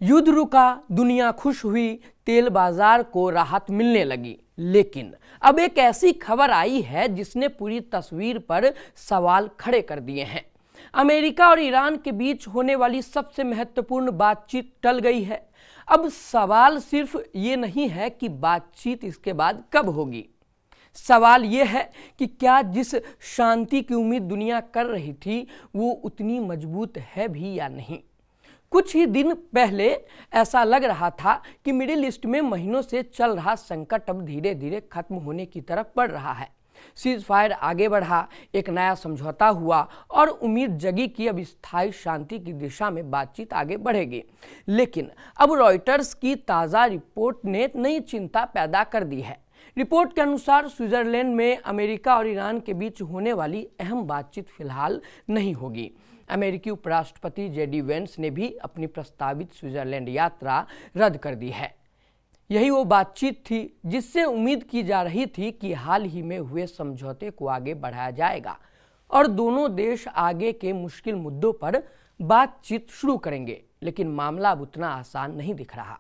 युद्ध रुका, दुनिया खुश हुई, तेल बाजार को राहत मिलने लगी। लेकिन अब एक ऐसी खबर आई है जिसने पूरी तस्वीर पर सवाल खड़े कर दिए हैं। अमेरिका और ईरान के बीच होने वाली सबसे महत्वपूर्ण बातचीत टल गई है। अब सवाल सिर्फ ये नहीं है कि बातचीत इसके बाद कब होगी, सवाल ये है कि क्या जिस शांति की उम्मीद दुनिया कर रही थी वो उतनी मजबूत है भी या नहीं। कुछ ही दिन पहले ऐसा लग रहा था कि मिडिल ईस्ट में महीनों से चल रहा संकट अब धीरे धीरे खत्म होने की तरफ बढ़ रहा है। सीज फायर आगे बढ़ा, एक नया समझौता हुआ और उम्मीद जगी कि अब स्थायी शांति की दिशा में बातचीत आगे बढ़ेगी। लेकिन अब रॉयटर्स की ताज़ा रिपोर्ट ने नई चिंता पैदा कर दी है। रिपोर्ट के अनुसार स्विट्जरलैंड में अमेरिका और ईरान के बीच होने वाली अहम बातचीत फिलहाल नहीं होगी। अमेरिकी उपराष्ट्रपति जेडी वेंस ने भी अपनी प्रस्तावित स्विट्जरलैंड यात्रा रद्द कर दी है। यही वो बातचीत थी जिससे उम्मीद की जा रही थी कि हाल ही में हुए समझौते को आगे बढ़ाया जाएगा और दोनों देश आगे के मुश्किल मुद्दों पर बातचीत शुरू करेंगे। लेकिन मामला अब उतना आसान नहीं दिख रहा।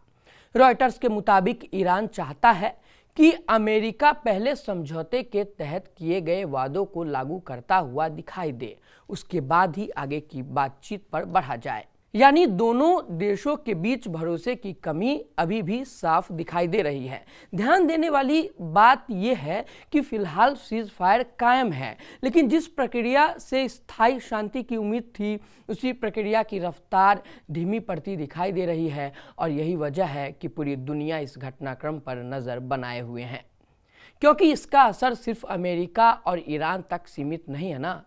रॉयटर्स के मुताबिक ईरान चाहता है कि अमेरिका पहले समझौते के तहत किए गए वादों को लागू करता हुआ दिखाई दे, उसके बाद ही आगे की बातचीत पर बढ़ा जाए। यानी दोनों देशों के बीच भरोसे की कमी अभी भी साफ दिखाई दे रही है। ध्यान देने वाली बात यह है कि फिलहाल सीज फायर कायम है, लेकिन जिस प्रक्रिया से स्थायी शांति की उम्मीद थी उसी प्रक्रिया की रफ्तार धीमी पड़ती दिखाई दे रही है। और यही वजह है कि पूरी दुनिया इस घटनाक्रम पर नज़र बनाए हुए है, क्योंकि इसका असर सिर्फ अमेरिका और ईरान तक सीमित नहीं है ना।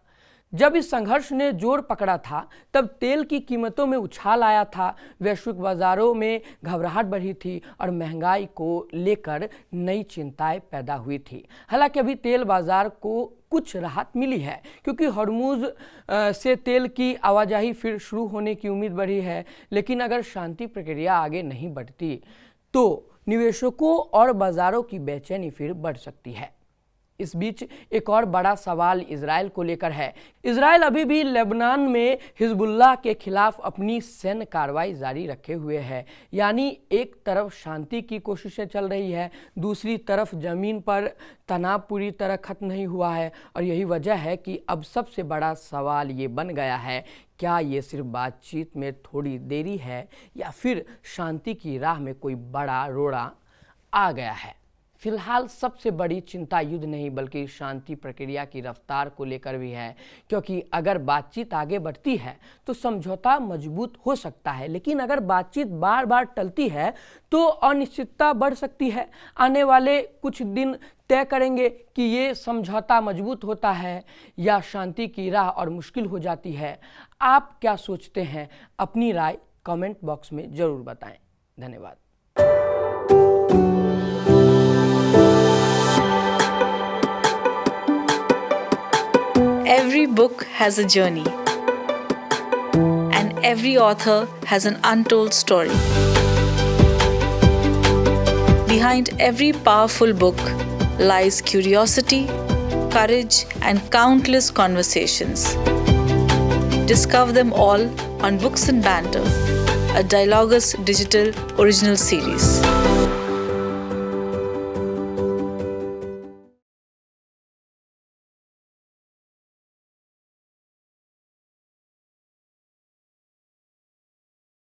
जब इस संघर्ष ने जोर पकड़ा था तब तेल की कीमतों में उछाल आया था, वैश्विक बाजारों में घबराहट बढ़ी थी और महंगाई को लेकर नई चिंताएं पैदा हुई थी। हालांकि अभी तेल बाजार को कुछ राहत मिली है, क्योंकि हॉर्मुज़ से तेल की आवाजाही फिर शुरू होने की उम्मीद बढ़ी है। लेकिन अगर शांति प्रक्रिया आगे नहीं बढ़ती तो निवेशकों और बाजारों की बेचैनी फिर बढ़ सकती है। इस बीच एक और बड़ा सवाल इजराइल को लेकर है। इजराइल अभी भी लेबनान में हिजबुल्लाह के खिलाफ अपनी सैन्य कार्रवाई जारी रखे हुए है। यानी एक तरफ शांति की कोशिशें चल रही है, दूसरी तरफ जमीन पर तनाव पूरी तरह खत्म नहीं हुआ है। और यही वजह है कि अब सबसे बड़ा सवाल ये बन गया है, क्या ये सिर्फ बातचीत में थोड़ी देरी है या फिर शांति की राह में कोई बड़ा रोड़ा आ गया है। फिलहाल सबसे बड़ी चिंता युद्ध नहीं बल्कि शांति प्रक्रिया की रफ्तार को लेकर भी है, क्योंकि अगर बातचीत आगे बढ़ती है तो समझौता मजबूत हो सकता है, लेकिन अगर बातचीत बार बार टलती है तो अनिश्चितता बढ़ सकती है। आने वाले कुछ दिन तय करेंगे कि ये समझौता मजबूत होता है या शांति की राह और मुश्किल हो जाती है। आप क्या सोचते हैं? अपनी राय कमेंट बॉक्स में ज़रूर बताएं। धन्यवाद। Every book has a journey, and every author has an untold story. Behind every powerful book lies curiosity, courage, and countless conversations. Discover them all on Books and Banter, a Dialogus Digital original series.